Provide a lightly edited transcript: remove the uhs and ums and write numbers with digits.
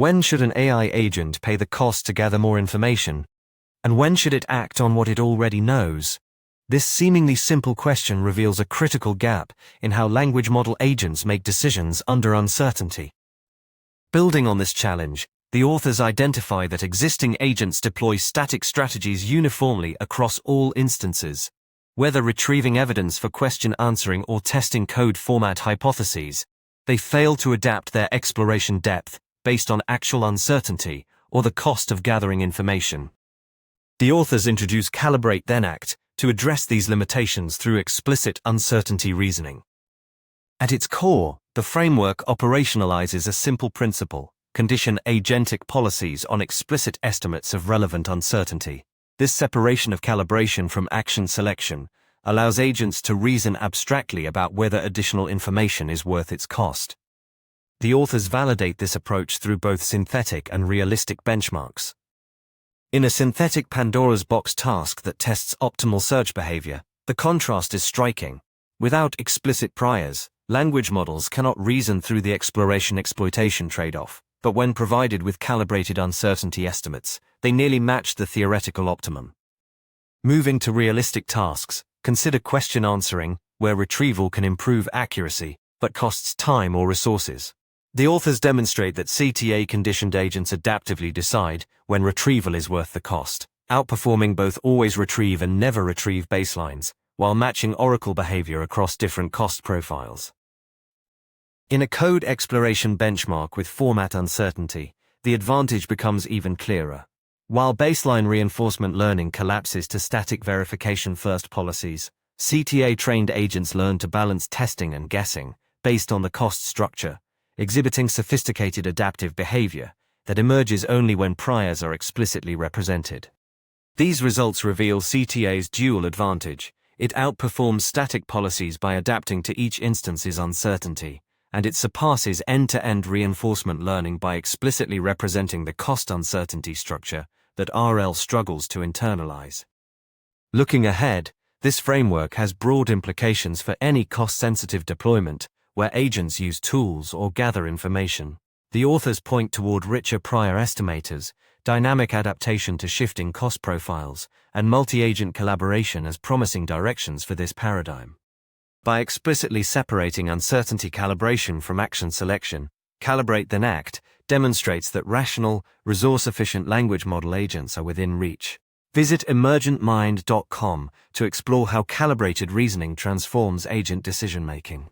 When should an AI agent pay the cost to gather more information? And when should it act on what it already knows? This seemingly simple question reveals a critical gap in how language model agents make decisions under uncertainty. Building on this challenge, the authors identify that existing agents deploy static strategies uniformly across all instances. Whether retrieving evidence for question answering or testing code format hypotheses, they fail to adapt their exploration depth based on actual uncertainty or the cost of gathering information. The authors introduce Calibrate-Then-Act to address these limitations through explicit uncertainty reasoning. At its core, the framework operationalizes a simple principle: condition agentic policies on explicit estimates of relevant uncertainty. This separation of calibration from action selection allows agents to reason abstractly about whether additional information is worth its cost. The authors validate this approach through both synthetic and realistic benchmarks. In a synthetic Pandora's box task that tests optimal search behavior, the contrast is striking. Without explicit priors, language models cannot reason through the exploration-exploitation trade-off, but when provided with calibrated uncertainty estimates, they nearly match the theoretical optimum. Moving to realistic tasks, consider question answering, where retrieval can improve accuracy, but costs time or resources. The authors demonstrate that CTA-conditioned agents adaptively decide when retrieval is worth the cost, outperforming both always retrieve and never retrieve baselines, while matching oracle behavior across different cost profiles. In a code exploration benchmark with format uncertainty, the advantage becomes even clearer. While baseline reinforcement learning collapses to static verification-first policies, CTA-trained agents learn to balance testing and guessing based on the cost structure, exhibiting sophisticated adaptive behavior that emerges only when priors are explicitly represented. These results reveal CTA's dual advantage. It outperforms static policies by adapting to each instance's uncertainty, and it surpasses end-to-end reinforcement learning by explicitly representing the cost uncertainty structure that RL struggles to internalize. Looking ahead, this framework has broad implications for any cost-sensitive deployment where agents use tools or gather information. The authors point toward richer prior estimators, dynamic adaptation to shifting cost profiles, and multi-agent collaboration as promising directions for this paradigm. By explicitly separating uncertainty calibration from action selection, Calibrate-Then-Act demonstrates that rational, resource-efficient language model agents are within reach. Visit emergentmind.com to explore how calibrated reasoning transforms agent decision-making.